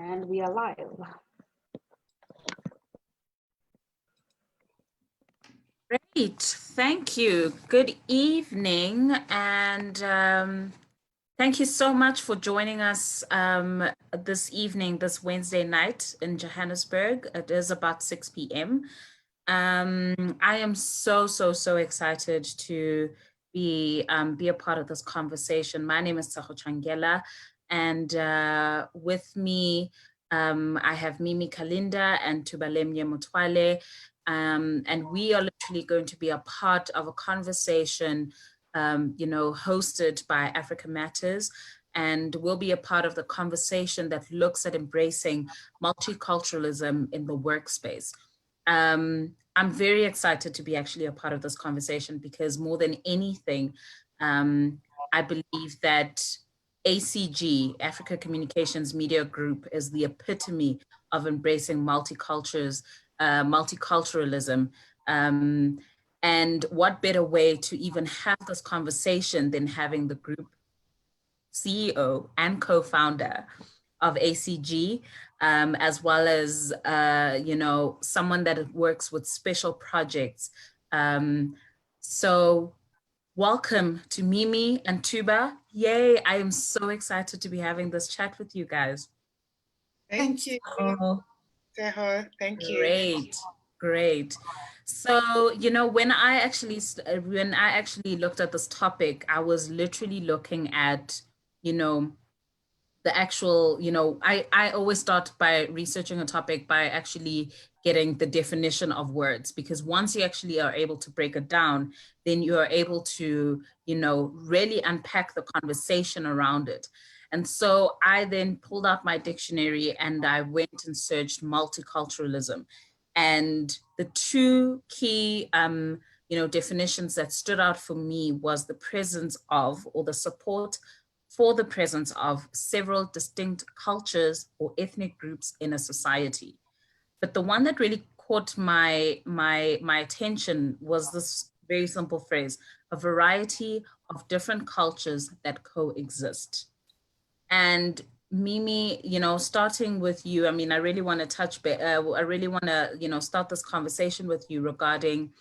And we are live. Great, thank you. Good evening, and thank you so much for joining us this evening, this Wednesday night in Johannesburg. It is about 6 p.m. I am so excited to be a part of this conversation. My name is Tshegofatso Tshangela, and with me, I have Mimi Kalinda and Tubalemye Mutwale. And we are literally going to be a part of a conversation, hosted by Africa Matters, and we'll be a part of the conversation that looks at embracing multiculturalism in the workspace. I'm very excited to be actually a part of this conversation because more than anything, I believe that ACG, Africa Communications Media Group, is the epitome of embracing multiculturalism. And what better way to even have this conversation than having the group CEO and co-founder of ACG, as well as, someone that works with special projects. So welcome to Mimi and Tuba. Yay, I am so excited to be having this chat with you guys. Thank you. Thank you. Great. So, when I actually looked at this topic, I was literally looking at, the actual, I always start by researching a topic by actually getting the definition of words, because once you actually are able to break it down, then you are able to, really unpack the conversation around it. And so I then pulled out my dictionary and I went and searched multiculturalism. And the two key, definitions that stood out for me was the presence of, or the support for the presence of, several distinct cultures or ethnic groups in a society. But the one that really caught my attention was this very simple phrase: a variety of different cultures that coexist. And Mimi, starting with you, I mean, I really want to start this conversation with you regarding,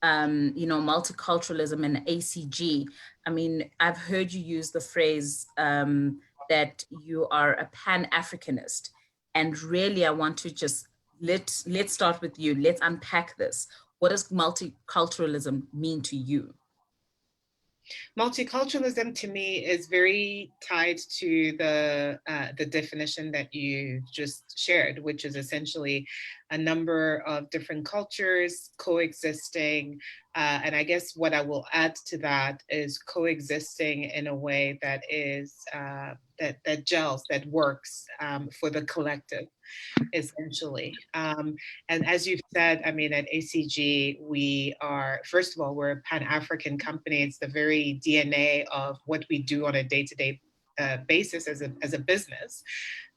multiculturalism and ACG. I mean, I've heard you use the phrase that you are a Pan-Africanist. And really, I want to just, let's start with you. Let's unpack this. What does multiculturalism mean to you? Multiculturalism to me is very tied to the definition that you just shared, which is essentially a number of different cultures coexisting. And I guess what I will add to that is coexisting in a way that is that gels, that works for the collective, essentially. And as you've said, I mean, at ACG, we are, first of all, we're a Pan-African company. It's the very DNA of what we do on a day-to-day basis as a business.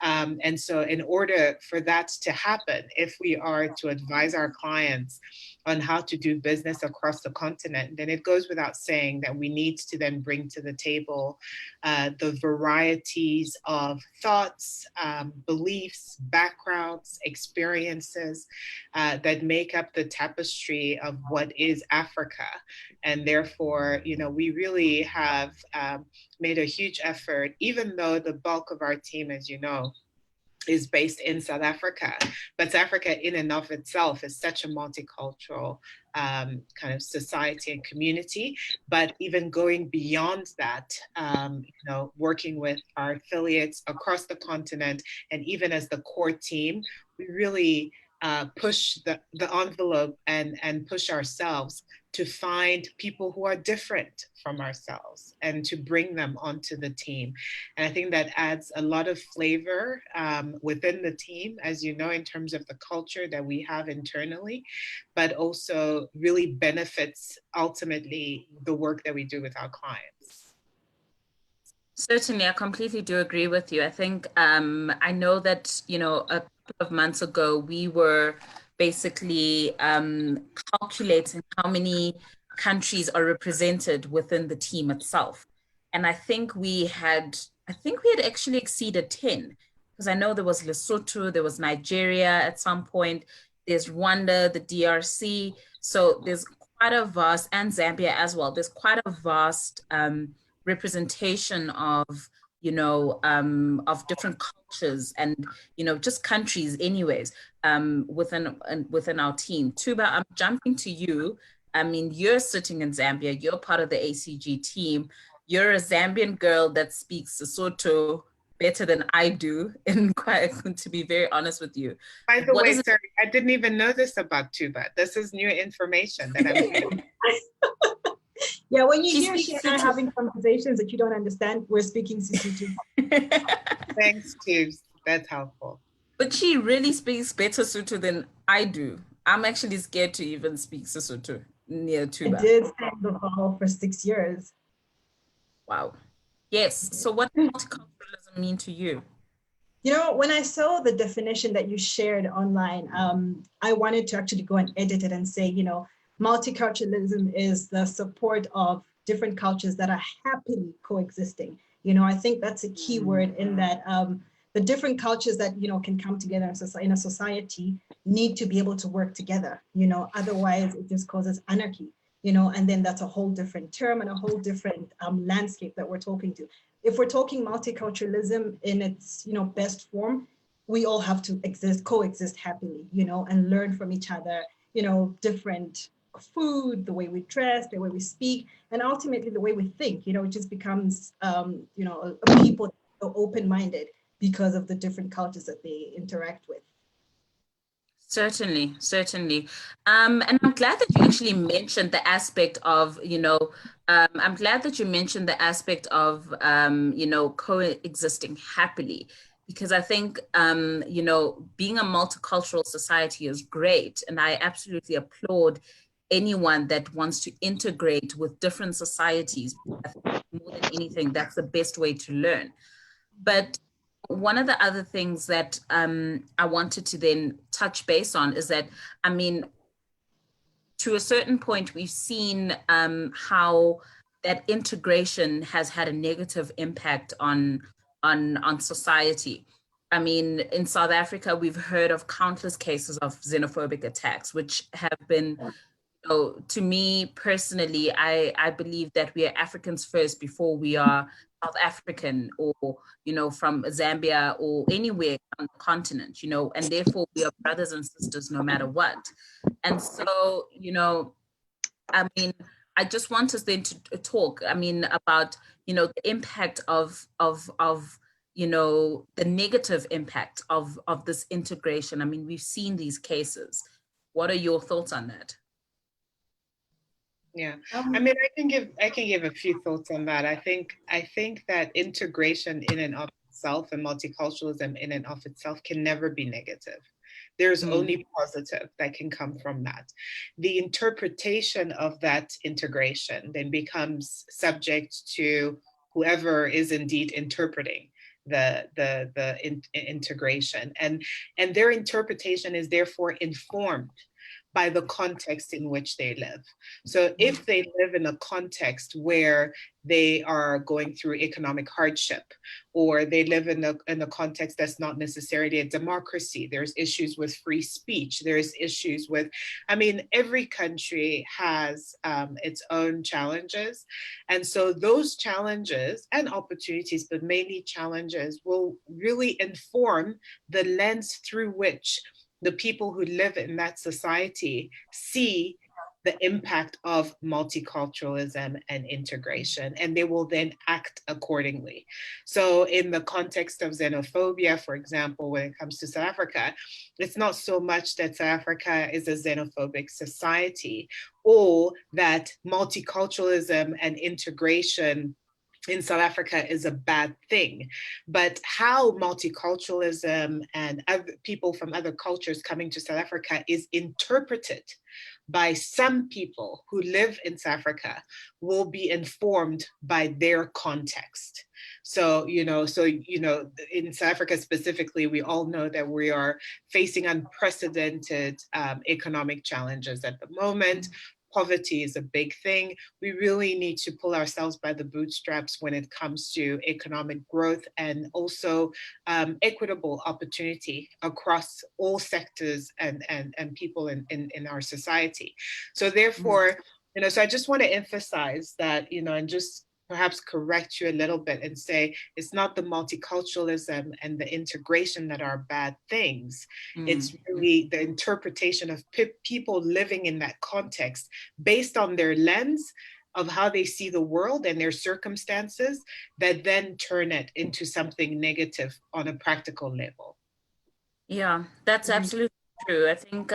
And so in order for that to happen, if we are to advise our clients on how to do business across the continent, then it goes without saying that we need to then bring to the table the varieties of thoughts, beliefs, backgrounds, experiences that make up the tapestry of what is Africa. And therefore, we really have made a huge effort, even though the bulk of our team, as you know, is based in South Africa. But South Africa in and of itself is such a multicultural kind of society and community. But even going beyond that, working with our affiliates across the continent, and even as the core team, we really push the envelope and push ourselves to find people who are different from ourselves and to bring them onto the team. And I think that adds a lot of flavor within the team, as you know, in terms of the culture that we have internally, but also really benefits ultimately the work that we do with our clients. Certainly, I completely do agree with you. I think I know that, a couple of months ago, we were basically calculating how many countries are represented within the team itself. And I think we had actually exceeded 10. For because I know there was Lesotho, there was Nigeria at some point, there's Rwanda, the DRC. So there's quite a vast, and Zambia as well, there's quite a vast representation of, of different cultures and, just countries anyways, within our team. Tuba, I'm jumping to you. I mean, you're sitting in Zambia, you're part of the ACG team. You're a Zambian girl that speaks Sesotho better than I do, and quite to be very honest with you. By the What way, is it? sorry, I didn't even know this about Tuba. This is new information that I'm getting. Yeah, when you She hear she speaks and I Sotho. having conversations that you don't understand, we're speaking Sesotho. Thanks, Tubes. That's helpful. But she really speaks better Sotho than I do. I'm actually scared to even speak Sesotho near I Tuba. did stay in the hall for 6 years. Wow. Yes. So what does multiculturalism mean to you? When I saw the definition that you shared online, I wanted to actually go and edit it and say, multiculturalism is the support of different cultures that are happily coexisting. I think that's a key word in that the different cultures that, can come together in a society need to be able to work together, otherwise it just causes anarchy, and then that's a whole different term and a whole different landscape that we're talking to. If we're talking multiculturalism in its, best form, we all have to coexist happily, and learn from each other, different food, the way we dress, the way we speak, and ultimately the way we think, it just becomes, a people that are open-minded because of the different cultures that they interact with. Certainly, certainly. And I'm glad that you actually mentioned the aspect of, I'm glad that you mentioned the aspect of, coexisting happily, because I think, being a multicultural society is great. And I absolutely applaud anyone that wants to integrate with different societies. I think more than anything, that's the best way to learn. But one of the other things that I wanted to then touch base on is that, I mean, to a certain point, we've seen how that integration has had a negative impact on society. I mean, in South Africa, we've heard of countless cases of xenophobic attacks, which have been, to me personally, I believe that we are Africans first before we are South African or, from Zambia or anywhere on the continent, and therefore we are brothers and sisters no matter what. And so, I mean, I just want us then to talk, I mean, about, the impact of the negative impact of this integration. I mean, we've seen these cases. What are your thoughts on that? Yeah, I mean, I can give a few thoughts on that. I think that integration in and of itself and multiculturalism in and of itself can never be negative. There's only positive that can come from that. The interpretation of that integration then becomes subject to whoever is indeed interpreting the integration, and their interpretation is therefore informed by the context in which they live. So if they live in a context where they are going through economic hardship, or they live in a context that's not necessarily a democracy, there's issues with free speech, there's issues with, I mean, every country has its own challenges. And so those challenges and opportunities, but mainly challenges, will really inform the lens through which the people who live in that society see the impact of multiculturalism and integration, and they will then act accordingly. So in the context of xenophobia, for example, when it comes to South Africa, it's not so much that South Africa is a xenophobic society or that multiculturalism and integration in South Africa is a bad thing, but how multiculturalism and other people from other cultures coming to South Africa is interpreted by some people who live in South Africa will be informed by their context. So, in South Africa specifically, we all know that we are facing unprecedented economic challenges at the moment. poverty is a big thing. We really need to pull ourselves by the bootstraps when it comes to economic growth and also equitable opportunity across all sectors and people in our society. So therefore, so I just want to emphasize that, and just perhaps correct you a little bit and say it's not the multiculturalism and the integration that are bad things. It's really the interpretation of people living in that context based on their lens of how they see the world and their circumstances that then turn it into something negative on a practical level. Yeah, that's absolutely true. I think,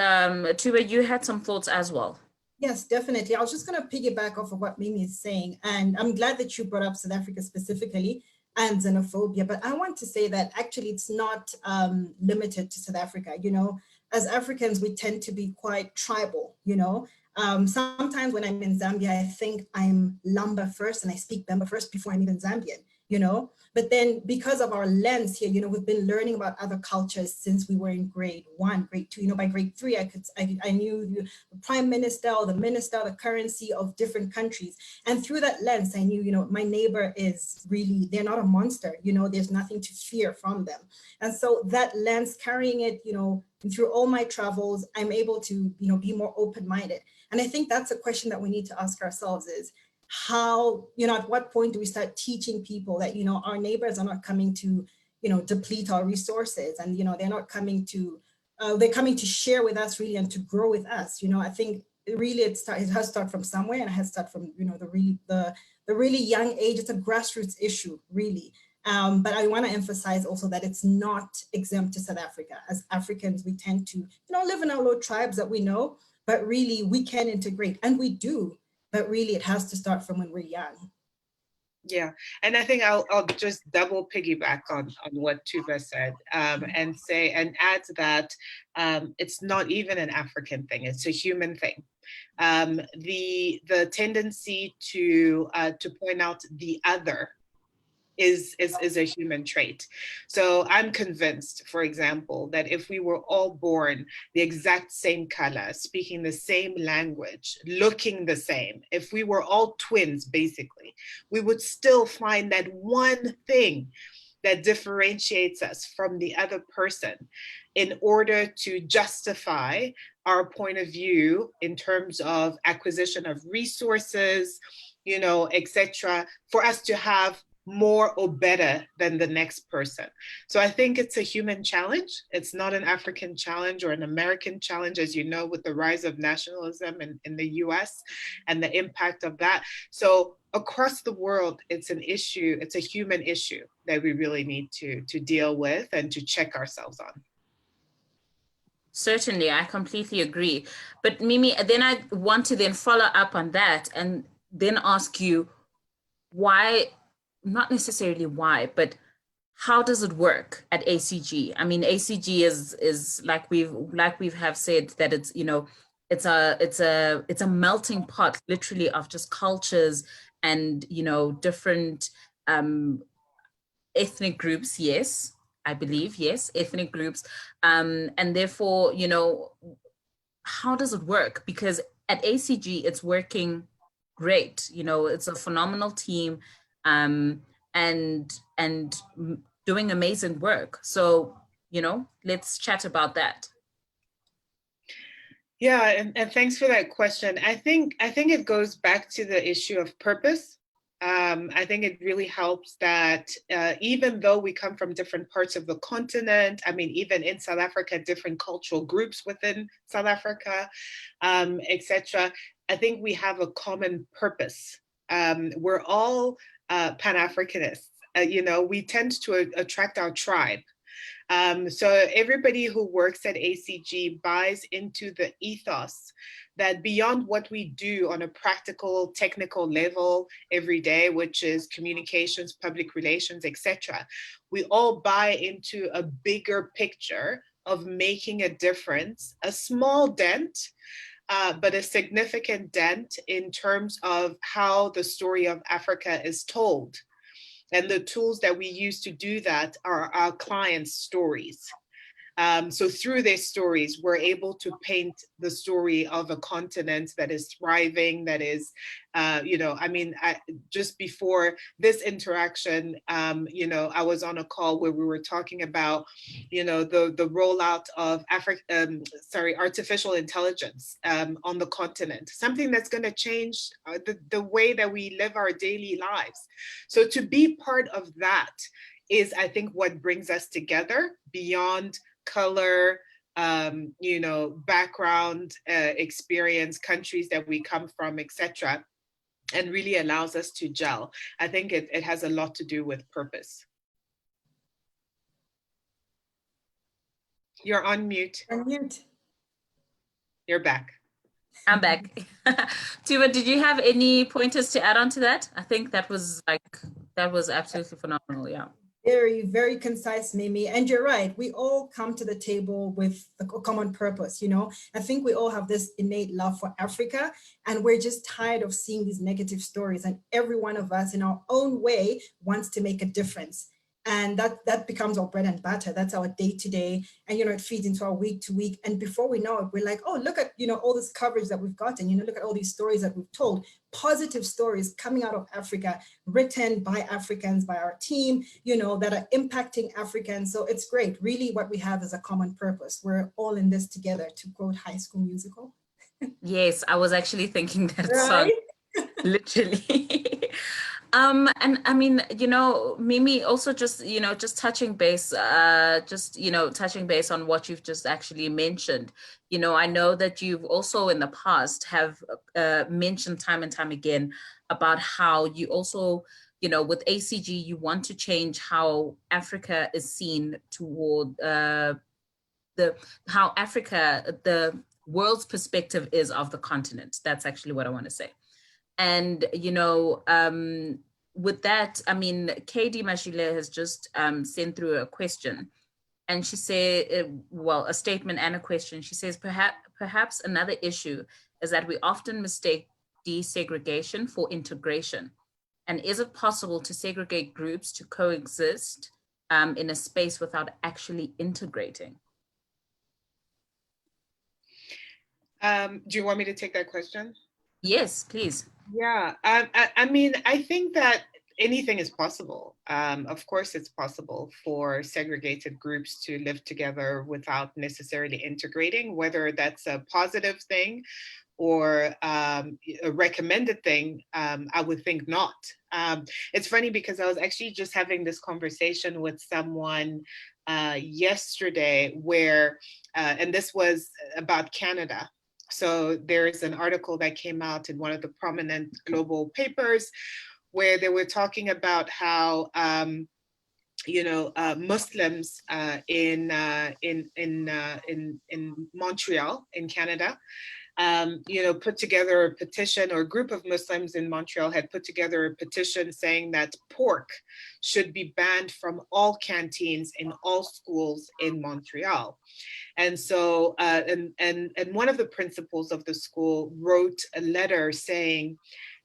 Tuba, you had some thoughts as well. Yes, definitely. I was just going to piggyback off of what Mimi is saying. And I'm glad that you brought up South Africa specifically and xenophobia. But I want to say that actually it's not limited to South Africa. As Africans, we tend to be quite tribal, Sometimes when I'm in Zambia, I think I'm Lamba first and I speak Bemba first before I'm even Zambian, But then because of our lens here, we've been learning about other cultures since we were in grade 1, grade 2. By grade 3, I knew the prime minister or the minister, the currency of different countries. And through that lens, I knew, my neighbor is really, they're not a monster, there's nothing to fear from them. And so that lens, carrying it, through all my travels, I'm able to, be more open-minded. And I think that's a question that we need to ask ourselves is, how, at what point do we start teaching people that, our neighbors are not coming to, deplete our resources and, they're not coming to, they're coming to share with us really and to grow with us. I think really it has to start from somewhere, and it has to start from, the really young age. It's a grassroots issue, really. But I want to emphasize also that it's not exempt to South Africa. As Africans, we tend to, live in our little tribes that we know, but really we can integrate, and we do. But really, it has to start from when we're young. Yeah, and I think I'll just double piggyback on what Tuba said and say and add that it's not even an African thing; it's a human thing. The tendency to point out the other is a human trait. So I'm convinced, for example, that if we were all born the exact same color, speaking the same language, looking the same, if we were all twins, basically, we would still find that one thing that differentiates us from the other person in order to justify our point of view in terms of acquisition of resources, etc., for us to have more or better than the next person. So I think it's a human challenge. It's not an African challenge or an American challenge, as you know, with the rise of nationalism in the US and the impact of that. So across the world, it's an issue, it's a human issue that we really need to deal with and to check ourselves on. Certainly, I completely agree. But Mimi, then I want to then follow up on that and then ask you why, not necessarily why, but how does it work at ACG? I mean, ACG is like we've have said that it's, it's a melting pot literally of just cultures and, different ethnic groups. Yes, I believe, yes, ethnic groups. And therefore, how does it work? Because at ACG, it's working great. It's a phenomenal team and doing amazing work. So, let's chat about that. Yeah, and thanks for that question. I think it goes back to the issue of purpose. I think it really helps that even though we come from different parts of the continent, I mean, even in South Africa, different cultural groups within South Africa, etc., I think we have a common purpose. We're all Pan-Africanists. We tend to attract our tribe. So everybody who works at ACG buys into the ethos that beyond what we do on a practical, technical level every day, which is communications, public relations, etc., we all buy into a bigger picture of making a difference, a small dent, but a significant dent in terms of how the story of Africa is told. And the tools that we use to do that are our clients' stories. So through their stories, we're able to paint the story of a continent that is thriving, that is, just before this interaction, I was on a call where we were talking about, the rollout of artificial intelligence on the continent, something that's going to change the way that we live our daily lives. So to be part of that is, I think, what brings us together beyond color, background, experience, countries that we come from, etc., and really allows us to gel. I think it has a lot to do with purpose. You're on mute. Unmute. You're back. I'm back. Tuba, did you have any pointers to add on to that? I think that was absolutely phenomenal. Yeah. Very, very concise, Mimi. And you're right. We all come to the table with a common purpose. I think we all have this innate love for Africa, and we're just tired of seeing these negative stories. And every one of us in our own way wants to make a difference. And that becomes our bread and butter. That's our day-to-day. And, it feeds into our week-to-week. And before we know it, we're like, oh, look at, all this coverage that we've gotten. Look at all these stories that we've told. Positive stories coming out of Africa, written by Africans, by our team, that are impacting Africans. So it's great. Really, what we have is a common purpose. We're all in this together, to quote High School Musical. Yes, I was actually thinking that Right? song, literally. And I mean, Mimi, also just touching base, touching base on what you've just actually mentioned. I know that you've also in the past have mentioned time and time again about how you also, with ACG, you want to change how Africa is seen toward how Africa, the world's perspective is of the continent. That's actually what I want to say. And, with that, I mean, KD Mashile has just sent through a question, and she said, a statement and a question. She says, perhaps another issue is that we often mistake desegregation for integration. And is it possible to segregate groups to coexist in a space without actually integrating? Do you want me to take that question? Yes, please. Yeah, I think that anything is possible. Of course, it's possible for segregated groups to live together without necessarily integrating, whether that's a positive thing or a recommended thing. I would think not. It's funny because I was actually just having this conversation with someone yesterday where, and this was about Canada. So there's an article that came out in one of the prominent global papers where they were talking about how Muslims in Montreal, in Canada, put together a petition, or a group of Muslims in Montreal had put together a petition saying that pork should be banned from all canteens in all schools in Montreal. And so, and one of the principals of the school wrote a letter saying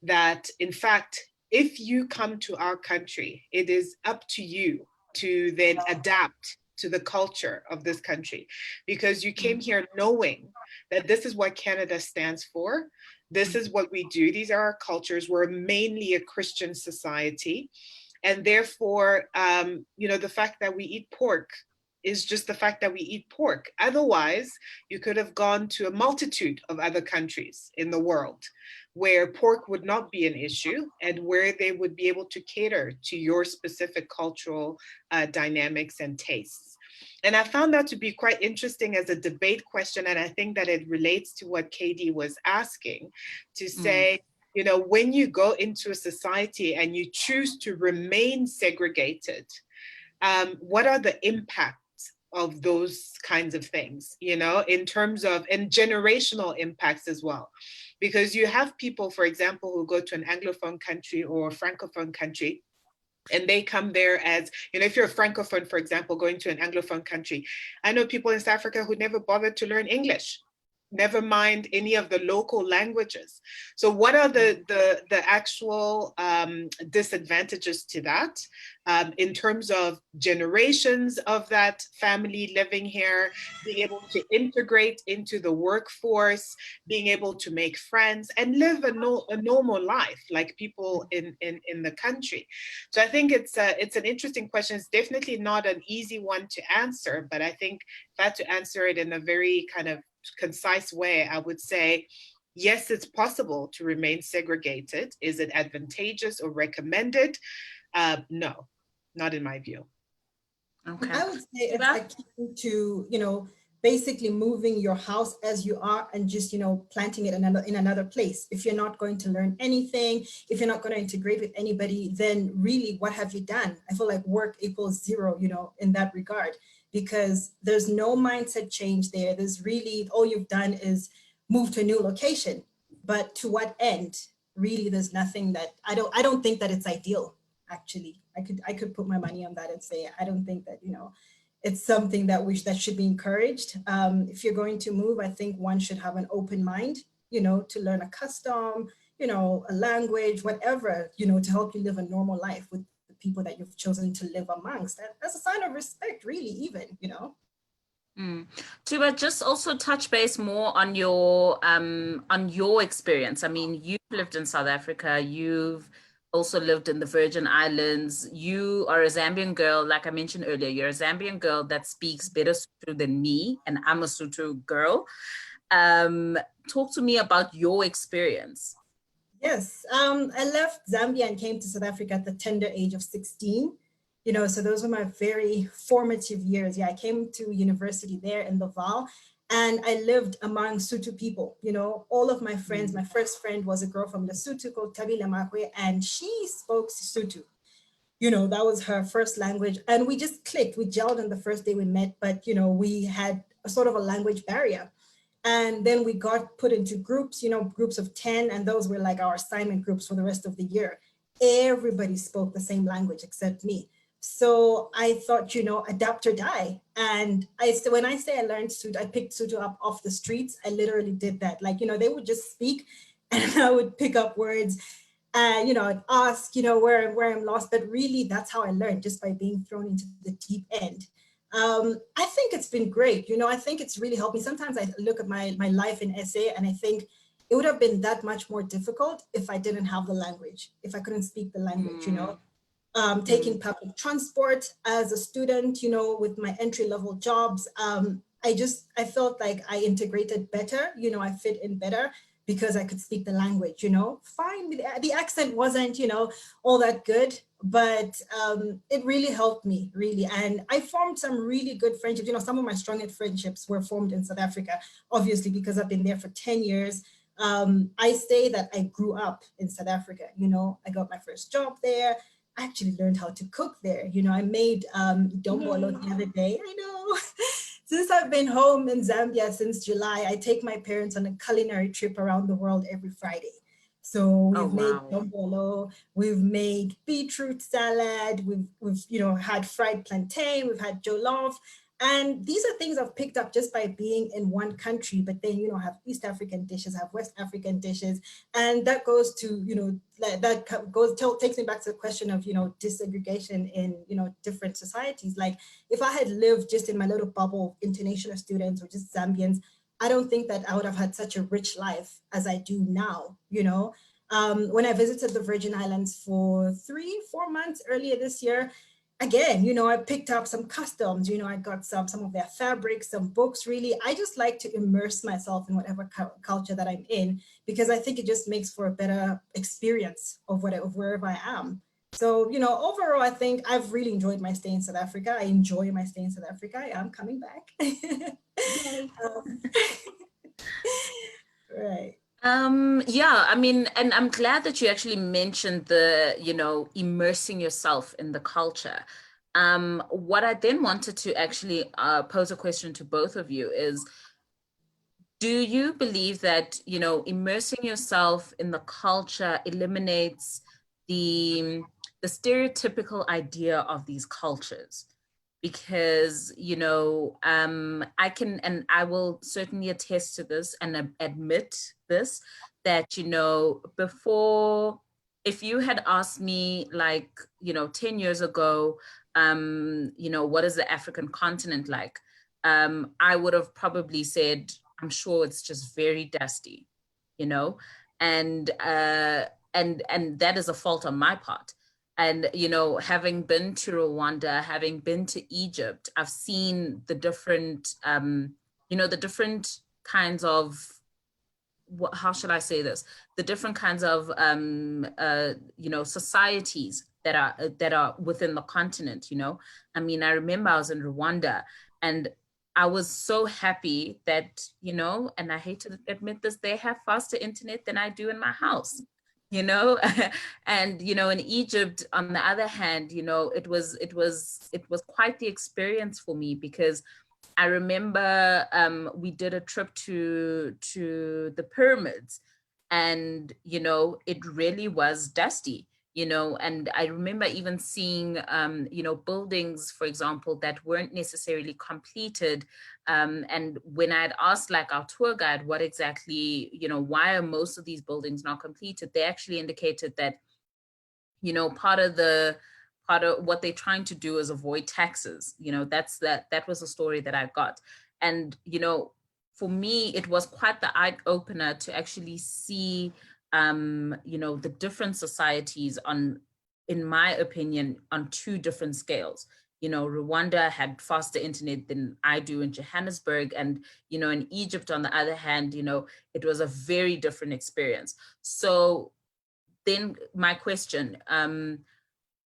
that, in fact, if you come to our country, it is up to you to then adapt to the culture of this country, because you came here knowing that this is what Canada stands for. This is what we do. These are our cultures. We're mainly a Christian society. And therefore, the fact that we eat pork is just the fact that we eat pork. Otherwise, you could have gone to a multitude of other countries in the world where pork would not be an issue and where they would be able to cater to your specific cultural dynamics and tastes. And I found that to be quite interesting as a debate question. And I think that it relates to what KD was asking, to say, when you go into a society and you choose to remain segregated, what are the impacts of those kinds of things, in terms of, and generational impacts as well? Because you have people, for example, who go to an Anglophone country or a Francophone country, and they come there as, if you're a Francophone, for example, going to an Anglophone country. I know people in South Africa who never bothered to learn English, never mind any of the local languages. So what are the actual disadvantages to that in terms of generations of that family living here, being able to integrate into the workforce, being able to make friends and live a normal life like people in the country? So I think it's an interesting question. It's definitely not an easy one to answer, but I think if I had to answer it in a very kind of concise way, I would say, yes, it's possible to remain segregated. Is it advantageous or recommended? No, not in my view. Okay. I would say it's akin to, basically moving your house as you are and just, planting it in another place. If you're not going to learn anything, if you're not going to integrate with anybody, then really, what have you done? I feel like work equals zero, in that regard, because there's no mindset change there. There's really, all you've done is move to a new location, but to what end? Really, there's nothing that, I don't think that it's ideal. Actually, I could put my money on that and say, I don't think that, it's something that that should be encouraged. If you're going to move, I think one should have an open mind, to learn a custom, a language, whatever, to help you live a normal life with the people that you've chosen to live amongst. That's a sign of respect, really, even, Tuba, just also touch base more on your experience. I mean, you've lived in South Africa, you've also lived in the Virgin Islands. You are a Zambian girl, like I mentioned earlier, you're a Zambian girl that speaks better Sotho than me, and I'm a Sotho girl. Talk to me about your experience. Yes, I left Zambia and came to South Africa at the tender age of 16. So those were my very formative years. Yeah, I came to university there in the Vaal, and I lived among Sotho people. All of my friends, my first friend was a girl from Lesotho called Tubalemye Mutwale, and she spoke Sotho. That was her first language. And we just clicked. We gelled on the first day we met, but, we had a sort of a language barrier. And then we got put into groups, groups of 10, and those were like our assignment groups for the rest of the year. Everybody spoke the same language except me. So I thought, adapt or die. And when I say I learned Sotho, I picked Sotho up off the streets. I literally did that. Like, they would just speak and I would pick up words and, I'd ask, where I'm lost. But really, that's how I learned, just by being thrown into the deep end. I think it's been great. I think it's really helped me. Sometimes I look at my life in SA and I think it would have been that much more difficult if I didn't have the language, if I couldn't speak the language, taking public transport as a student, with my entry-level jobs. I felt like I integrated better, I fit in better because I could speak the language, fine. The accent wasn't, all that good, but it really helped me, really. And I formed some really good friendships. Some of my strongest friendships were formed in South Africa, obviously, because I've been there for 10 years. I say that I grew up in South Africa, I got my first job there. I actually learned how to cook there. I made dombolo the other day. I know. Since I've been home in Zambia since July, I take my parents on a culinary trip around the world every Friday. So we've made dombolo, we've made beetroot salad, we've had fried plantain, we've had jollof. And these are things I've picked up just by being in one country, but then, have East African dishes, have West African dishes. And that goes to, takes me back to the question of, desegregation in, different societies. Like if I had lived just in my little bubble of international students or just Zambians, I don't think that I would have had such a rich life as I do now, When I visited the Virgin Islands for 3-4 months earlier this year, again, I picked up some customs, I got some of their fabrics, some books, really. I just like to immerse myself in whatever culture that I'm in, because I think it just makes for a better experience of wherever I am. So, overall, I think I've really enjoyed my stay in South Africa. I enjoy my stay in South Africa. I am coming back. Right. Yeah, I mean, and I'm glad that you actually mentioned the, immersing yourself in the culture. What I then wanted to actually pose a question to both of you is, do you believe that, immersing yourself in the culture eliminates the stereotypical idea of these cultures? because, you know, I can, and I will certainly attest to this and admit this, that, you know, before, if you had asked me like, you know, 10 years ago, you know, what is the African continent like? I would have probably said, I'm sure it's just very dusty, you know, and that is a fault on my part. And, you know, having been to Rwanda, having been to Egypt, I've seen the different, you know, the different kinds of, how should I say this? The different kinds of, you know, societies that are within the continent, you know? I mean, I remember I was in Rwanda and I was so happy that, you know, and I hate to admit this, they have faster internet than I do in my house, you know? And, you know, in Egypt, on the other hand, you know, it was quite the experience for me, because I remember we did a trip to the pyramids, and, you know, it really was dusty, you know, and I remember even seeing, you know, buildings, for example, that weren't necessarily completed. And when I had asked like our tour guide, what exactly, you know, why are most of these buildings not completed? They actually indicated that, you know, part of what they're trying to do is avoid taxes. You know, that was a story that I got. And, you know, for me, it was quite the eye opener to actually see, you know, the different societies on, in my opinion, on two different scales. You know, Rwanda had faster internet than I do in Johannesburg. And, you know, in Egypt, on the other hand, you know, it was a very different experience. So then my question,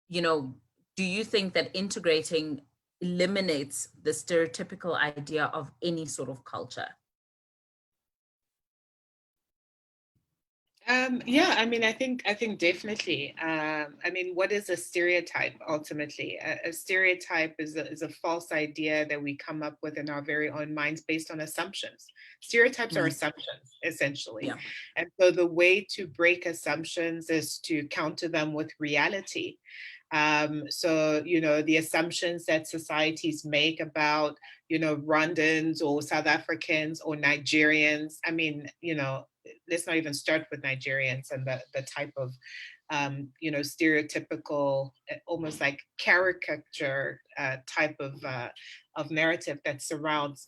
you know, do you think that integrating eliminates the stereotypical idea of any sort of culture? Yeah, I mean, I think definitely. I mean, what is a stereotype ultimately? A stereotype is a false idea that we come up with in our very own minds based on assumptions. Stereotypes are assumptions, essentially. Yeah. And so the way to break assumptions is to counter them with reality. So, you know, the assumptions that societies make about, you know, Rwandans or South Africans or Nigerians, I mean, you know, let's not even start with Nigerians and the type of, you know, stereotypical, almost like caricature type of narrative that surrounds,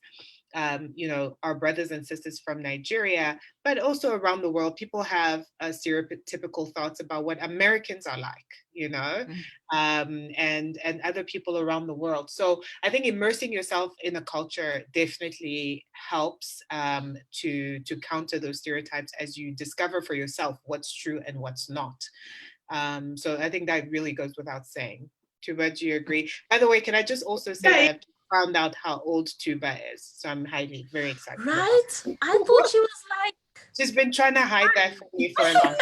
you know, our brothers and sisters from Nigeria, but also around the world. People have stereotypical thoughts about what Americans are like, you know, and other people around the world. So I think immersing yourself in a culture definitely helps to counter those stereotypes as you discover for yourself what's true and what's not. So I think that really goes without saying. Tuba, do you agree? By the way, can I just also say that I found out how old Tuba is, so I'm very excited. Right? I thought she was like... She's been trying to hide that from me for a long time.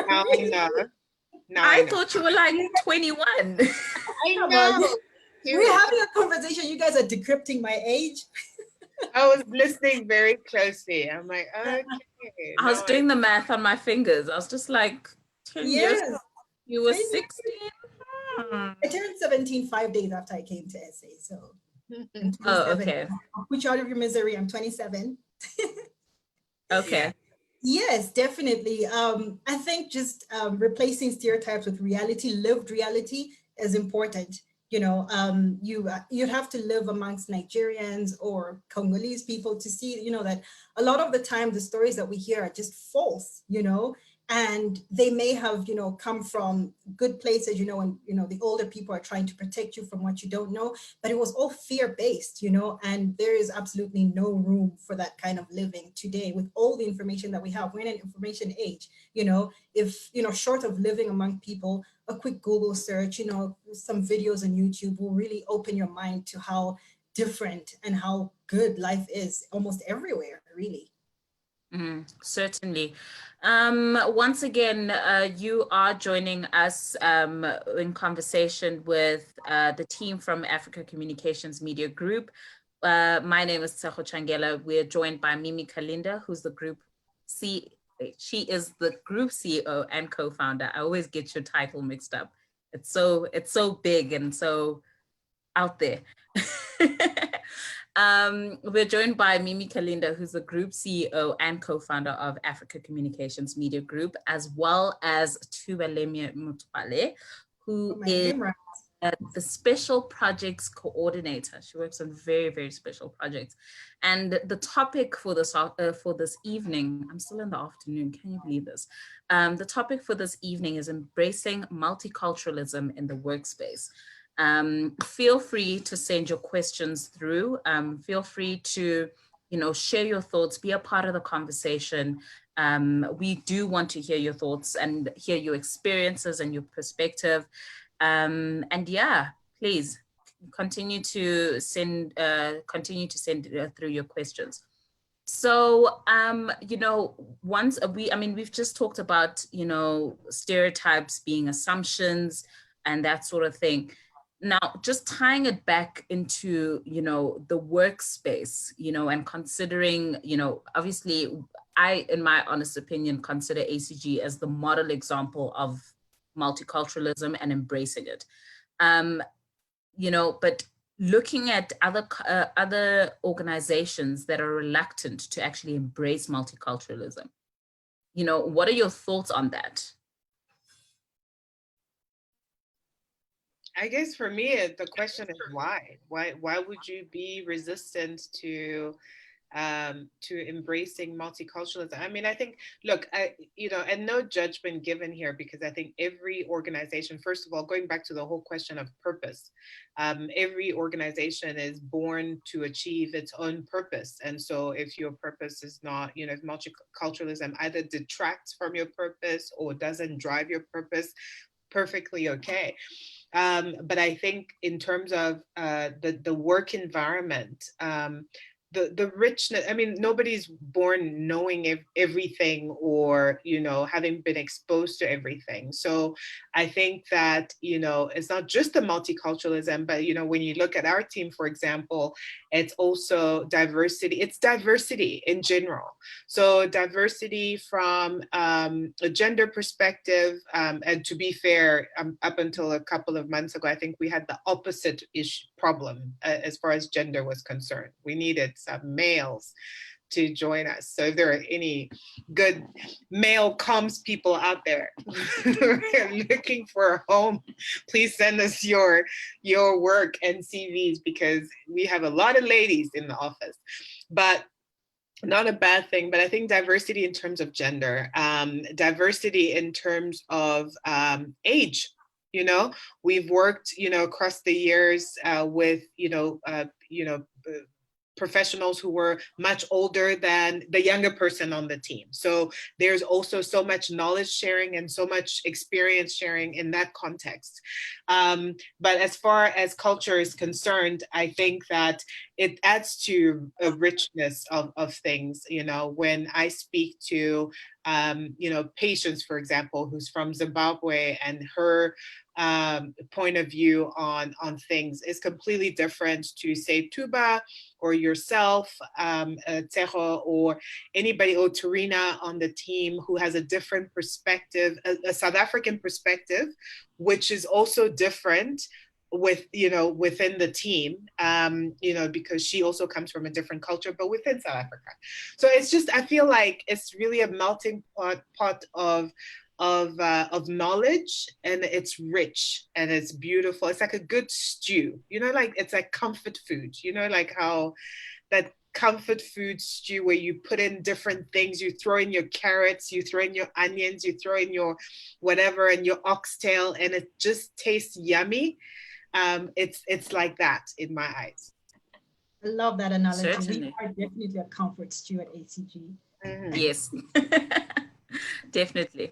Now I know. Now I know. Thought you were like 21. I know. We're having a conversation. You guys are decrypting my age. I was listening very closely. I'm like, okay. I was doing the math on my fingers. I was just like, 10 years ago, you were 16. I turned 17 5 days after I came to SA. So, oh, okay. I'll put you out of your misery. I'm 27. Okay. Yes, definitely. I think just replacing stereotypes with reality, lived reality, is important. You know, you'd have to live amongst Nigerians or Congolese people to see, you know, that a lot of the time the stories that we hear are just false, you know, and they may have, you know, come from good places, you know, and, you know, the older people are trying to protect you from what you don't know, but it was all fear-based, you know, and there is absolutely no room for that kind of living today with all the information that we have. We're in an information age, you know, if, you know, short of living among people, a quick Google search, you know, some videos on YouTube will really open your mind to how different and how good life is almost everywhere, really. Certainly. Once again, you are joining us in conversation with the team from Africa Communications Media Group. My name is Tshego Tshangela. We're joined by Mimi Kalinda, who's the group she is the group CEO and co-founder. I always get your title mixed up. It's so big and so out there. We're joined by Mimi Kalinda, who's the Group CEO and co-founder of Africa Communications Media Group, as well as Tubalemye Mutwale, who is the Special Projects Coordinator. She works on very, very special projects. And the topic for this evening, I'm still in the afternoon, can you believe this? The topic for this evening is embracing multiculturalism in the workspace. Feel free to send your questions through. Feel free to, share your thoughts, be a part of the conversation. We do want to hear your thoughts and hear your experiences and your perspective. And yeah, please continue to send through your questions. So, we've just talked about, stereotypes being assumptions and that sort of thing. Now, just tying it back into, the workspace, and considering, obviously, I, in my honest opinion, consider ACG as the model example of multiculturalism and embracing it. But looking at other organizations that are reluctant to actually embrace multiculturalism, what are your thoughts on that? I guess for me, the question is why? Why would you be resistant to embracing multiculturalism? I mean, I think, look, and no judgment given here, because I think every organization, first of all, going back to the whole question of purpose, every organization is born to achieve its own purpose. And so if your purpose is not, if multiculturalism either detracts from your purpose or doesn't drive your purpose, perfectly okay. But I think in terms of the work environment, the richness, I mean, nobody's born knowing everything or, having been exposed to everything. So I think that, it's not just the multiculturalism, but, when you look at our team, for example, it's also diversity. It's diversity in general. So diversity from a gender perspective, and to be fair, up until a couple of months ago, I think we had the opposite problem as far as gender was concerned. We needed some males to join us. So if there are any good male comms people out there looking for a home, please send us your work and CVs, because we have a lot of ladies in the office. But not a bad thing, but I think diversity in terms of gender, diversity in terms of age. We've worked, across the years with, professionals who were much older than the younger person on the team. So there's also so much knowledge sharing and so much experience sharing in that context. But as far as culture is concerned, I think that it adds to a richness of things. When I speak to, Patience, for example, who's from Zimbabwe, and her point of view on things is completely different to, say, Tuba or yourself, Tshego, or anybody, or Tarina on the team, who has a different perspective, a South African perspective, which is also different within the team, because she also comes from a different culture, but within South Africa. So it's just, I feel like it's really a melting pot of knowledge, and it's rich and it's beautiful. It's like a good stew, like it's like comfort food, like how that comfort food stew where you put in different things, you throw in your carrots, you throw in your onions, you throw in your whatever, and your oxtail, and it just tastes yummy. It's like that in my eyes. I love that analogy. Certainly. We are definitely a comfort stew at ACG. Mm-hmm. Yes, definitely.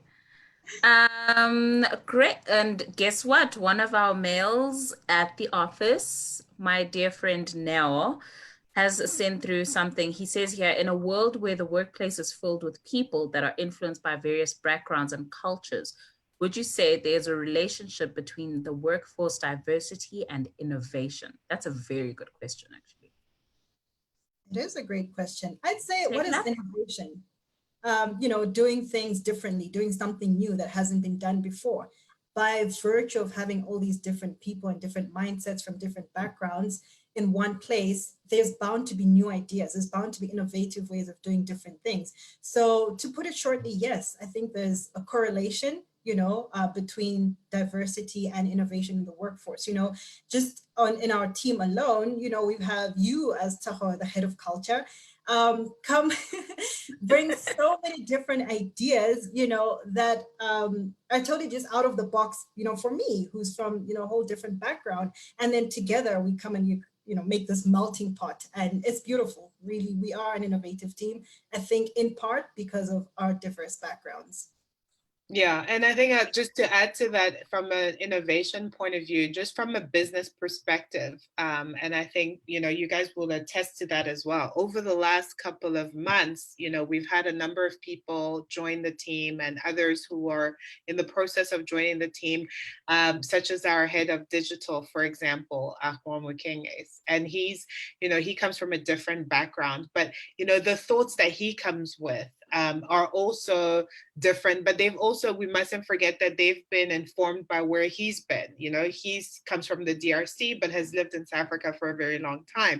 Great. And guess what? One of our males at the office, my dear friend Neo, has sent through something. He says here, in a world where the workplace is filled with people that are influenced by various backgrounds and cultures, would you say there's a relationship between the workforce diversity and innovation? That's a very good question, actually. It is a great question. I'd say, what is innovation? Doing things differently, doing something new that hasn't been done before. by virtue of having all these different people and different mindsets from different backgrounds in one place, there's bound to be new ideas. There's bound to be innovative ways of doing different things. So to put it shortly, yes, I think there's a correlation, between diversity and innovation in the workforce. Just in our team alone, we have you as Tshego, the head of culture, come bring so many different ideas, that are totally just out of the box, for me, who's from, a whole different background. And then together we come and make this melting pot, and it's beautiful. Really, we are an innovative team, I think, in part because of our diverse backgrounds. Yeah, and I think just to add to that, from an innovation point of view, just from a business perspective, and I think, you guys will attest to that as well. Over the last couple of months, we've had a number of people join the team and others who are in the process of joining the team, such as our head of digital, for example, Ahmwa Mukenges. And he comes from a different background, but, the thoughts that he comes with are also different, but we mustn't forget that they've been informed by where he's been. He comes from the DRC, but has lived in South Africa for a very long time.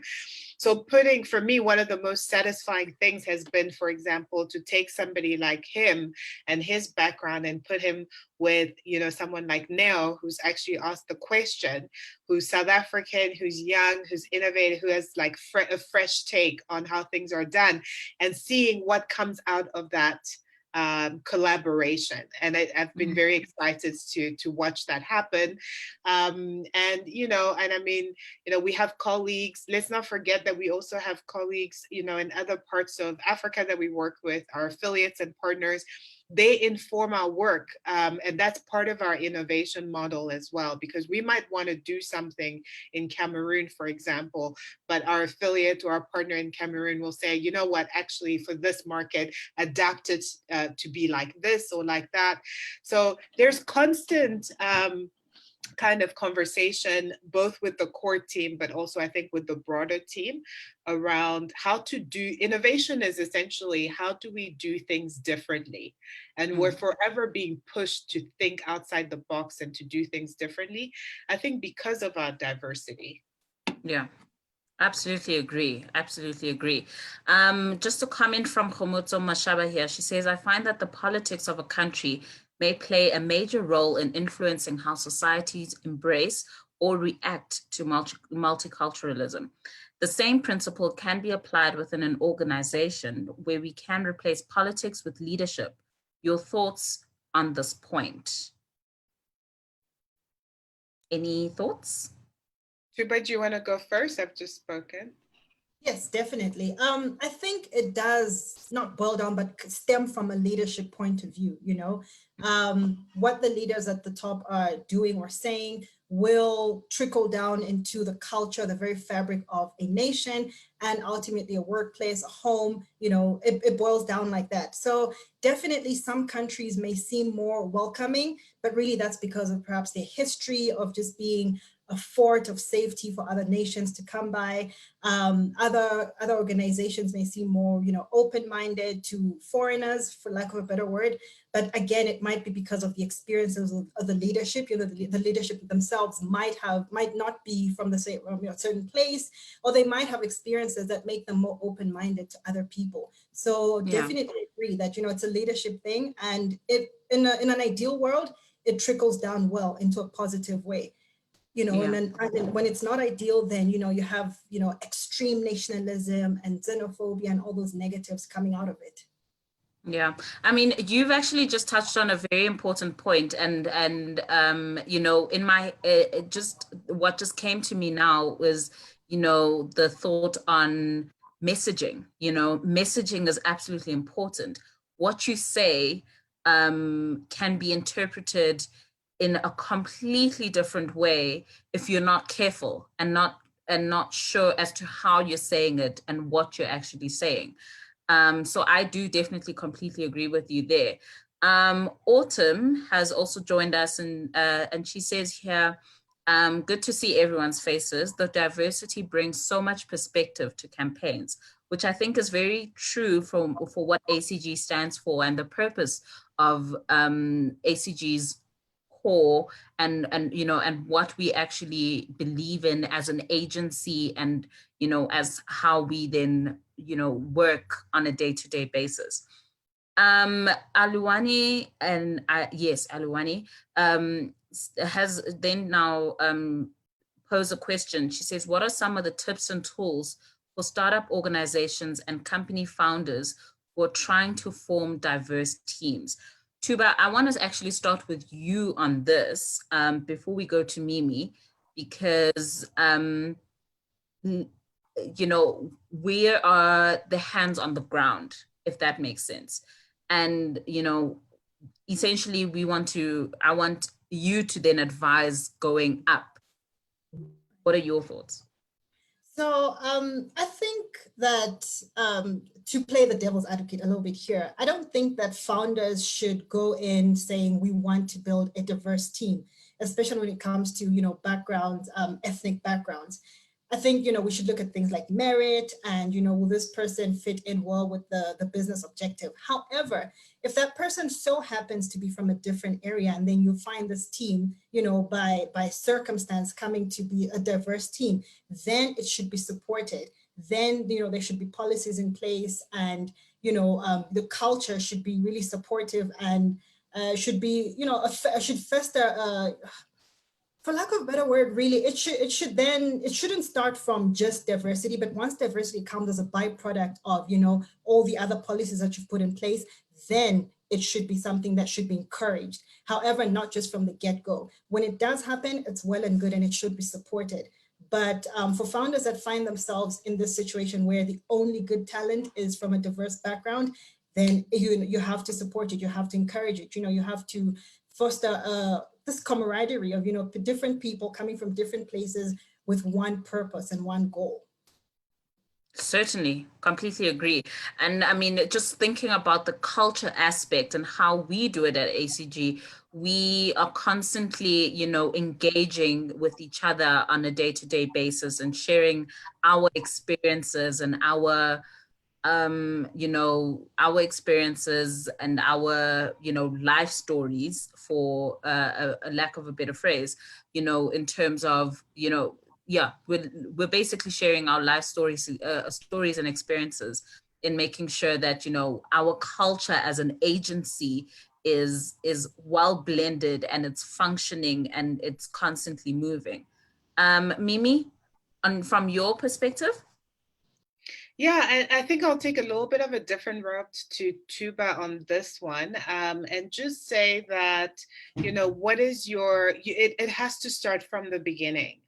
So for me, one of the most satisfying things has been, for example, to take somebody like him and his background and put him with, someone like Neo, who's actually asked the question, who's South African, who's young, who's innovative, who has like a fresh take on how things are done, and seeing what comes out of that collaboration. And I've been very excited to watch that happen. We have colleagues. Let's not forget that we also have colleagues, in other parts of Africa that we work with, our affiliates and partners. They inform our work, and that's part of our innovation model as well, because we might want to do something in Cameroon, for example, but our affiliate or our partner in Cameroon will say, you know what, actually for this market, adapt it to be like this or like that. So there's constant kind of conversation, both with the core team, but also I think with the broader team, around how to do innovation. Is essentially, how do we do things differently? And we're forever being pushed to think outside the box and to do things differently, I think, because of our diversity. Yeah. Absolutely agree. Absolutely agree. Just a comment from Khomotso Mashaba here. She says, I find that the politics of a country may play a major role in influencing how societies embrace or react to multiculturalism. The same principle can be applied within an organization where we can replace politics with leadership. Your thoughts on this point? Any thoughts? Tuba, do you want to go first? I've just spoken. Yes, definitely. I think it does not boil down, but stem from a leadership point of view. What the leaders at the top are doing or saying will trickle down into the culture, the very fabric of a nation, and ultimately a workplace, a home. It boils down like that. So definitely some countries may seem more welcoming, but really that's because of perhaps their history of just being a fort of safety for other nations to come by. Other organizations may seem more, open-minded to foreigners, for lack of a better word. But again, it might be because of the experiences of the leadership. The leadership themselves might not be from the same certain place, or they might have experiences that make them more open-minded to other people. So definitely agree that it's a leadership thing, and in an ideal world, it trickles down well into a positive way. And then when it's not ideal, then, you have, extreme nationalism and xenophobia and all those negatives coming out of it. Yeah, I mean, you've actually just touched on a very important point, and in my just what just came to me now was, the thought on messaging. Messaging is absolutely important. What you say can be interpreted in a completely different way if you're not careful and not sure as to how you're saying it and what you're actually saying. So I do definitely completely agree with you there. Autumn has also joined us, and she says here, good to see everyone's faces. The diversity brings so much perspective to campaigns, which I think is very true for what ACG stands for and the purpose of ACG's core and you know, and what we actually believe in as an agency, and you know, as how we then, you know, work on a day-to-day basis. Aluwani, and yes, Aluwani has then now posed a question. She says, what are some of the tips and tools for startup organizations and company founders who are trying to form diverse teams? Tuba, I want to actually start with you on this before we go to Mimi, because you know, where are the hands on the ground, if that makes sense. And, you know, essentially I want you to then advise going up. What are your thoughts? So I think that to play the devil's advocate a little bit here, I don't think that founders should go in saying we want to build a diverse team, especially when it comes to, you know, backgrounds, ethnic backgrounds. I think, you know, we should look at things like merit and, you know, will this person fit in well with the business objective? However, if that person so happens to be from a different area and then you find this team, you know, by circumstance coming to be a diverse team, then it should be supported. Then, you know, there should be policies in place, and, you know, the culture should be really supportive and should be, you know, should fester, for lack of a better word, really, it shouldn't start from just diversity, but once diversity comes as a byproduct of, you know, all the other policies that you've put in place, then it should be something that should be encouraged. However, not just from the get-go. When it does happen, it's well and good and it should be supported. But for founders that find themselves in this situation where the only good talent is from a diverse background, then you have to support it, you have to encourage it, you know, you have to foster this camaraderie of, you know, different people coming from different places with one purpose and one goal. Certainly, completely agree. And I mean, just thinking about the culture aspect and how we do it at ACG, we are constantly, you know, engaging with each other on a day-to-day basis and sharing our experiences and our you know, our experiences and our, you know, life stories, for a lack of a better phrase, you know, in terms of, you know, yeah, we're basically sharing our life stories, stories and experiences, in making sure that, you know, our culture as an agency is well blended and it's functioning and it's constantly moving. Mimi, from your perspective? Yeah, and I think I'll take a little bit of a different route to Tuba on this one, and just say that, you know, what is it has to start from the beginning.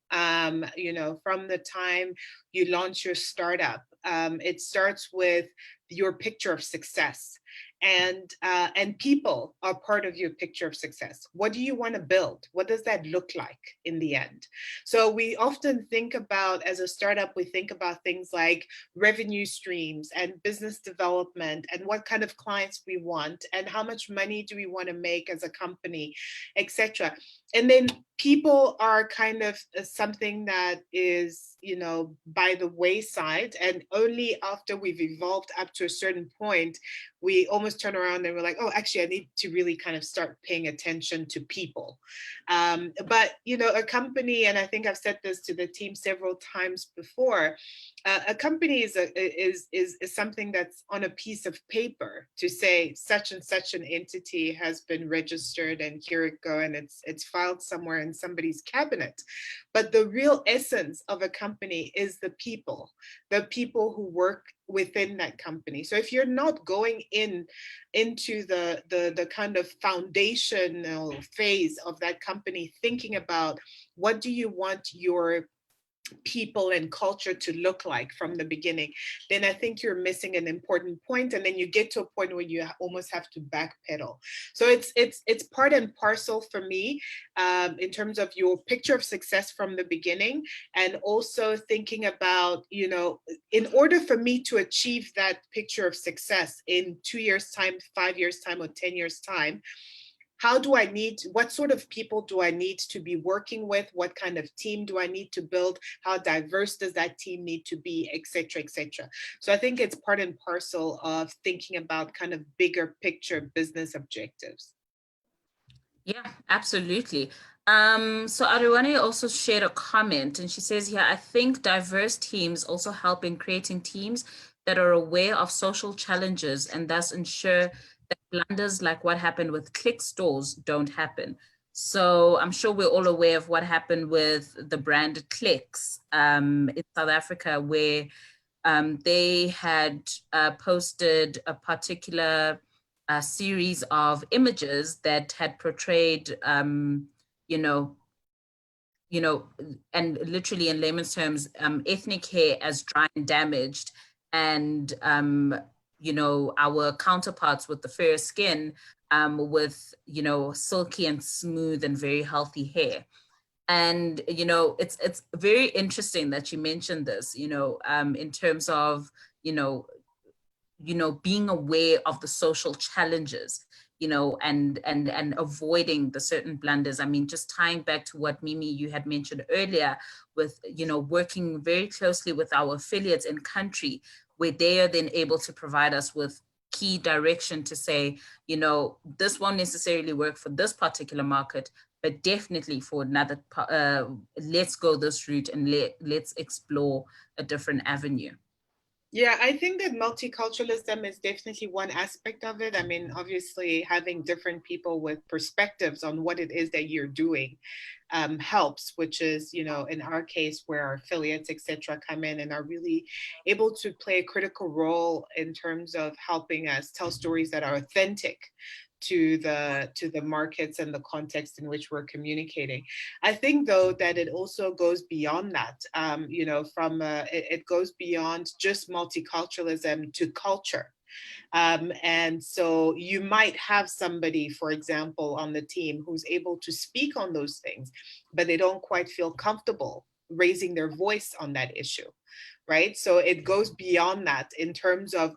You know, from the time you launch your startup, it starts with your picture of success. And people are part of your picture of success. What do you want to build? What does that look like in the end? So we often think about, as a startup, we think about things like revenue streams and business development and what kind of clients we want and how much money do we want to make as a company, etc. And then people are kind of something that is, you know, by the wayside, and only after we've evolved up to a certain point, we almost turn around and we're like, oh, actually, I need to really kind of start paying attention to people. But, you know, a company, and I think I've said this to the team several times before, a company is something that's on a piece of paper to say such and such an entity has been registered and here it go, and it's filed somewhere in somebody's cabinet. But the real essence of a company is the people who work within that company. So if you're not going into the kind of foundational phase of that company, thinking about what do you want your people and culture to look like from the beginning, then I think you're missing an important point, and then you get to a point where you almost have to backpedal. So it's part and parcel for me, in terms of your picture of success from the beginning, and also thinking about, you know, in order for me to achieve that picture of success in 2 years time, 5 years time, or 10 years time, what sort of people do I need to be working with? What kind of team do I need to build? How diverse does that team need to be, et cetera, et cetera. So I think it's part and parcel of thinking about kind of bigger picture business objectives. Yeah, absolutely. So Ariwane also shared a comment and she says here, I think diverse teams also help in creating teams that are aware of social challenges and thus ensure that blunders like what happened with Click stores don't happen. So I'm sure we're all aware of what happened with the brand Clicks in South Africa, where they had posted a particular series of images that had portrayed, you know, you know, and literally in layman's terms, ethnic hair as dry and damaged, and our counterparts with the fair skin, with silky and smooth and very healthy hair. And it's very interesting that you mentioned this, in terms of you know being aware of the social challenges, and avoiding the certain blunders. I mean, just tying back to what Mimi you had mentioned earlier, with working very closely with our affiliates in country, where they are then able to provide us with key direction to say, this won't necessarily work for this particular market, but definitely for another, let's go this route and let's explore a different avenue. Yeah, I think that multiculturalism is definitely one aspect of it. I mean, obviously, having different people with perspectives on what it is that you're doing helps, which is, in our case, where our affiliates, et cetera, come in and are really able to play a critical role in terms of helping us tell stories that are authentic to the markets and the context in which we're communicating. I think, though, that it also goes beyond that. It goes beyond just multiculturalism to culture. And so you might have somebody, for example, on the team who's able to speak on those things, but they don't quite feel comfortable raising their voice on that issue. Right. So it goes beyond that in terms of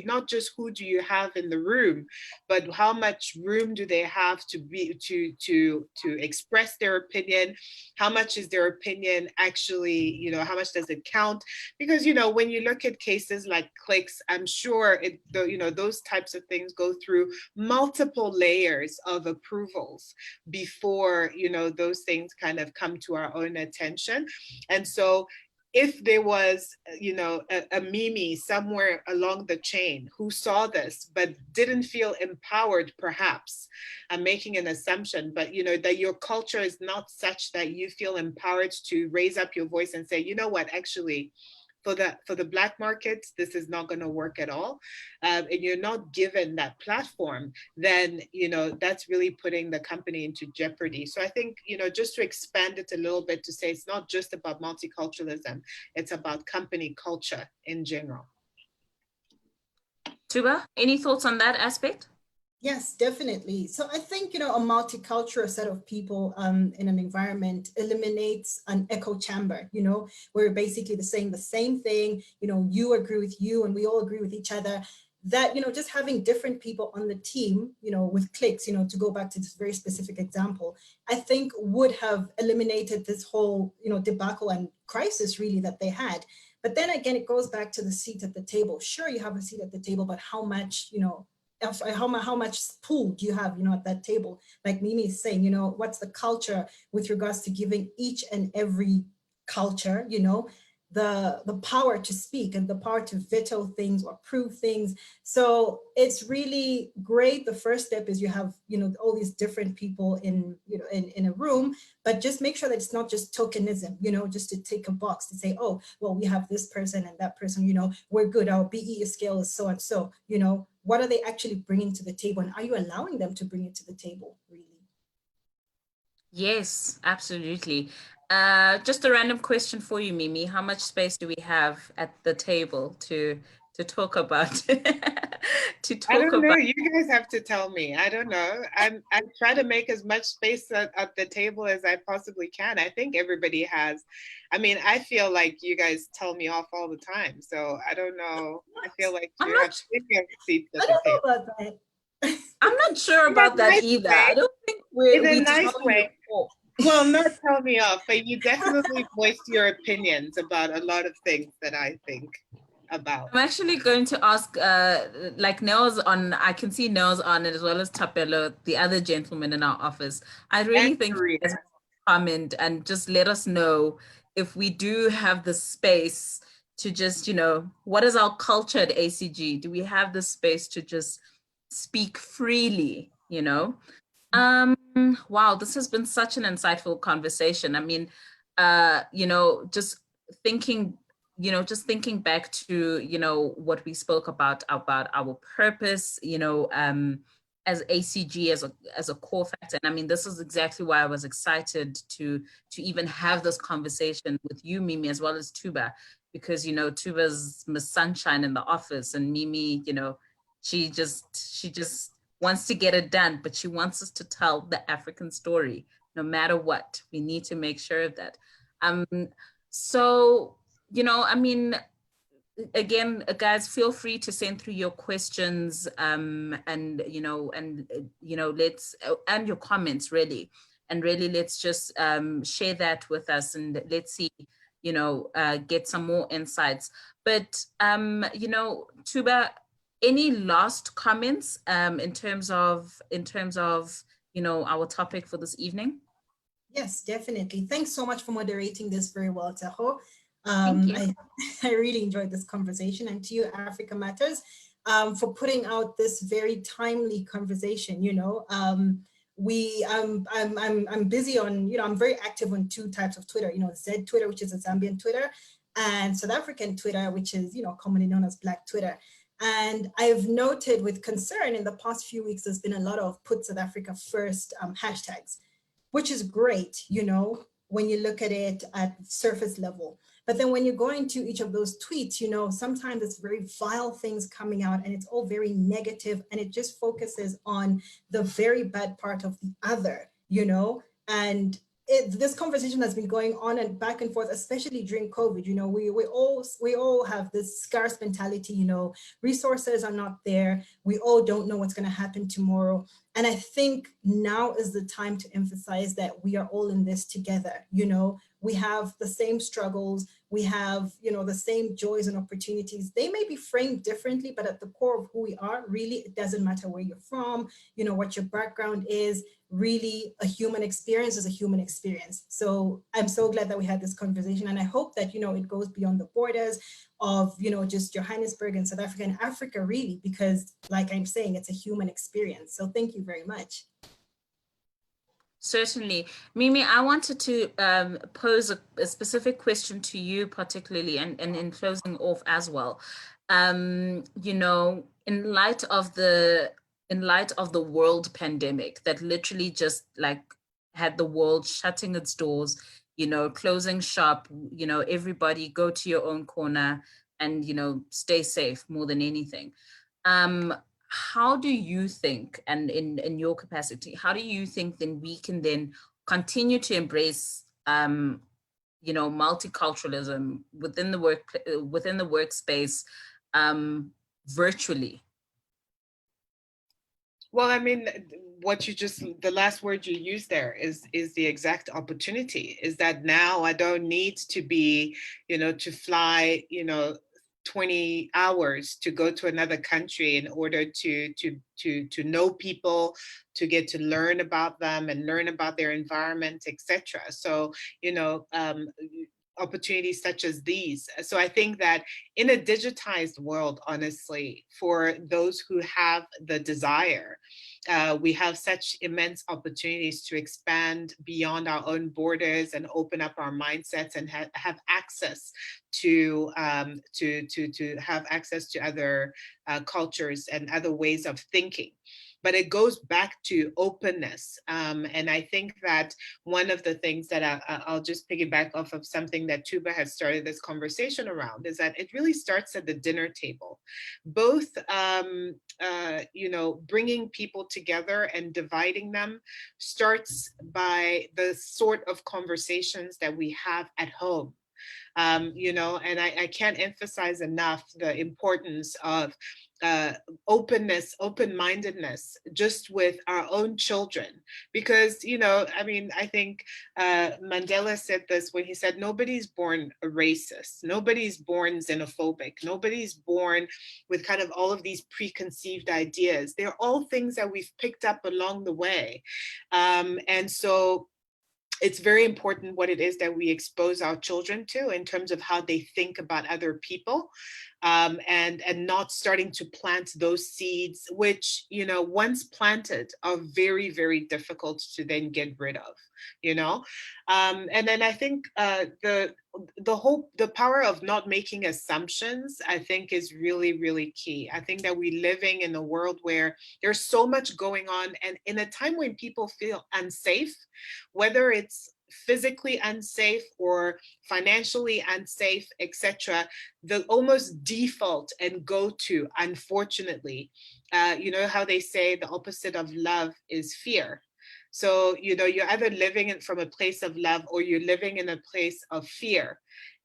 not just who do you have in the room, but how much room do they have to express their opinion? How much is their opinion actually, how much does it count? Because, when you look at cases like Clicks, I'm sure those types of things go through multiple layers of approvals before, those things kind of come to our own attention. And so if there was, a Mimi somewhere along the chain who saw this but didn't feel empowered, perhaps, I'm making an assumption, but that your culture is not such that you feel empowered to raise up your voice and say, you know what, actually, for the Black markets, this is not going to work at all, and you're not given that platform, then that's really putting the company into jeopardy. So I think just to expand it a little bit to say it's not just about multiculturalism, it's about company culture in general. Tuba, any thoughts on that aspect? Yes, definitely. So I think, a multicultural set of people in an environment eliminates an echo chamber, where basically they're saying the same thing, you agree with you and we all agree with each other. That, just having different people on the team, with Clicks, to go back to this very specific example, I think would have eliminated this whole, debacle and crisis really that they had. But then again, it goes back to the seat at the table. Sure, you have a seat at the table, but how much, how much pull do you have, at that table? Like Mimi is saying, what's the culture with regards to giving each and every culture, the power to speak and the power to veto things or approve things. So it's really great. The first step is you have, all these different people in a room, but just make sure that it's not just tokenism, just to take a box to say, oh, well, we have this person and that person, we're good. Our BE scale is so and so, what are they actually bringing to the table? And are you allowing them to bring it to the table, really? Yes, absolutely. Just a random question for you, Mimi. How much space do we have at the table to talk about I don't know. You guys have to tell me. I don't know. I try to make as much space at the table as I possibly can. I think everybody has. I mean, I feel like you guys tell me off all the time. So I don't know. I feel like you have plenty of seats at the table. About that. I'm not sure about that either. I don't think we nice way. Well, not tell me off, but you definitely voiced your opinions about a lot of things that I think about? I'm actually going to ask, like Nels on, I can see Nels on, as well as Tapelo, the other gentleman in our office. I really think you guys comment and just let us know if we do have the space to just, what is our culture at ACG? Do we have the space to just speak freely, Wow, this has been such an insightful conversation. I mean, just thinking, just thinking back to, what we spoke about our purpose, as ACG as a core factor. And I mean, this is exactly why I was excited to even have this conversation with you, Mimi, as well as Tuba, because, Tuba's Miss Sunshine in the office, and Mimi, she just wants to get it done, but she wants us to tell the African story, no matter what. We need to make sure of that. So, I mean, again, guys, feel free to send through your questions, and let's, and your comments, really. And really, let's just share that with us, and let's see, get some more insights. But, Tuba, any last comments in terms of our topic for this evening? Yes, definitely. Thanks so much for moderating this very well, Tshego. Thank you. I really enjoyed this conversation, and to you, Africa Matters, for putting out this very timely conversation. I'm busy on, I'm very active on two types of Twitter. Z Twitter, which is a Zambian Twitter, and South African Twitter, which is commonly known as Black Twitter. And I've noted with concern in the past few weeks, there's been a lot of put South Africa first hashtags, which is great, when you look at it at surface level. But then when you go into each of those tweets, sometimes it's very vile things coming out, and it's all very negative, and it just focuses on the very bad part of the other, and this conversation has been going on and back and forth, especially during COVID. We all have this scarce mentality. Resources are not there. We all don't know what's going to happen tomorrow. And I think now is the time to emphasize that we are all in this together. We have the same struggles. We have, the same joys and opportunities. They may be framed differently, but at the core of who we are, really, it doesn't matter where you're from, what your background is. Really, a human experience is a human experience. So I'm so glad that we had this conversation, and I hope that it goes beyond the borders of just Johannesburg and South Africa and Africa, really, because like I'm saying, it's a human experience. So thank you very much. Certainly. Mimi, I wanted to pose a specific question to you particularly, and in closing off as well. In light of the world pandemic that literally just had the world shutting its doors, closing shop, everybody go to your own corner and, stay safe more than anything. How do you think, and in your capacity, how do you think then we can then continue to embrace, multiculturalism within the workspace, virtually? Well, I mean, the last word you used there is the exact opportunity, is that now I don't need to be, to fly, 20 hours to go to another country in order to know people, to get to learn about them and learn about their environment, etc. So, opportunities such as these. So I think that in a digitized world, honestly, for those who have the desire, we have such immense opportunities to expand beyond our own borders and open up our mindsets and have access to have access to other cultures and other ways of thinking. But it goes back to openness. And I think that one of the things that I'll just piggyback off of something that Tuba has started this conversation around is that it really starts at the dinner table. Both, bringing people together and dividing them starts by the sort of conversations that we have at home. You know, and I can't emphasize enough the importance of openness, open-mindedness, just with our own children. Because, you know, I mean, I think Mandela said this when he said, nobody's born a racist, nobody's born xenophobic, nobody's born with kind of all of these preconceived ideas. They're all things that we've picked up along the way. And so it's very important what it is that we expose our children to in terms of how they think about other people, and not starting to plant those seeds, which, you know, once planted are very, very difficult to then get rid of, you know. And then I think the power of not making assumptions, I think, is really, really key. I think that we're living in a world where there's so much going on, and in a time when people feel unsafe, whether it's physically unsafe or financially unsafe, etc., the almost default and go-to, unfortunately, you know how they say the opposite of love is fear. So, you know, you're either living from a place of love or you're living in a place of fear.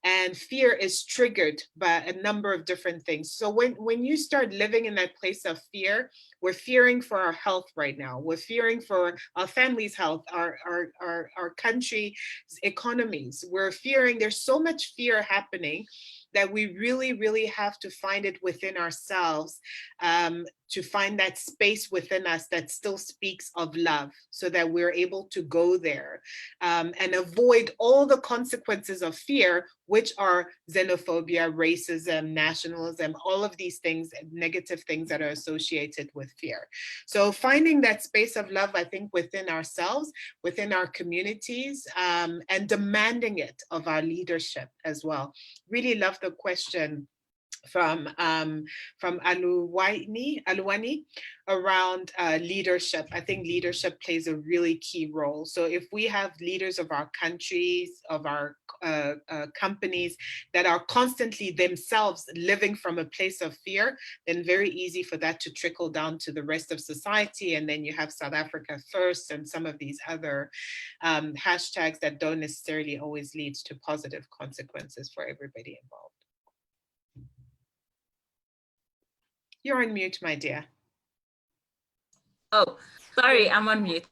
And fear is triggered by a number of different things. So when you start living in that place of fear, we're fearing for our health right now. We're fearing for our family's health, our country's economies. We're fearing, there's so much fear happening that we really, really have to find it within ourselves, to find that space within us that still speaks of love, so that we're able to go there and avoid all the consequences of fear, which are xenophobia, racism, nationalism, all of these things, negative things that are associated with fear. So finding that space of love, I think, within ourselves, within our communities, and demanding it of our leadership as well. Really love the question from Aluwani around leadership. I think leadership plays a really key role. So if we have leaders of our countries, of our companies that are constantly themselves living from a place of fear, then very easy for that to trickle down to the rest of society. And then you have South Africa first and some of these other hashtags that don't necessarily always lead to positive consequences for everybody involved. You're on mute, my dear. Oh, sorry, I'm on mute.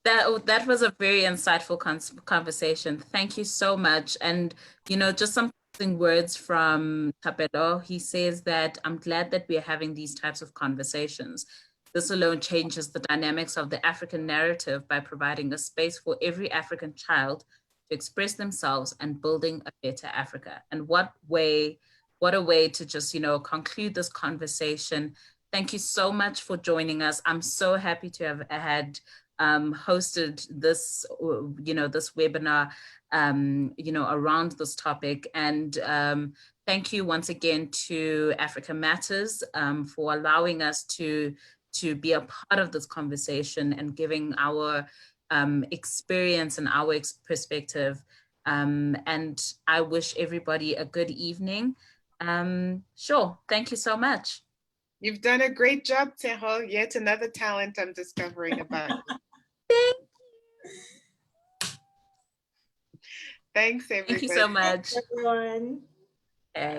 That was a very insightful conversation. Thank you so much. And, you know, just some words from Thapelo. He says that, I'm glad that we are having these types of conversations. This alone changes the dynamics of the African narrative by providing a space for every African child to express themselves and building a better Africa. And what a way to just, you know, conclude this conversation. Thank you so much for joining us. I'm so happy to have had hosted this, you know, this webinar, you know, around this topic. And thank you once again to Africa Matters for allowing us to be a part of this conversation and giving our experience and our perspective. And I wish everybody a good evening. Sure, thank you so much. You've done a great job, Tshego. Yet another talent I'm discovering about you. Thank you. Thanks, everybody. Thank you so much. Thanks, everyone. Okay.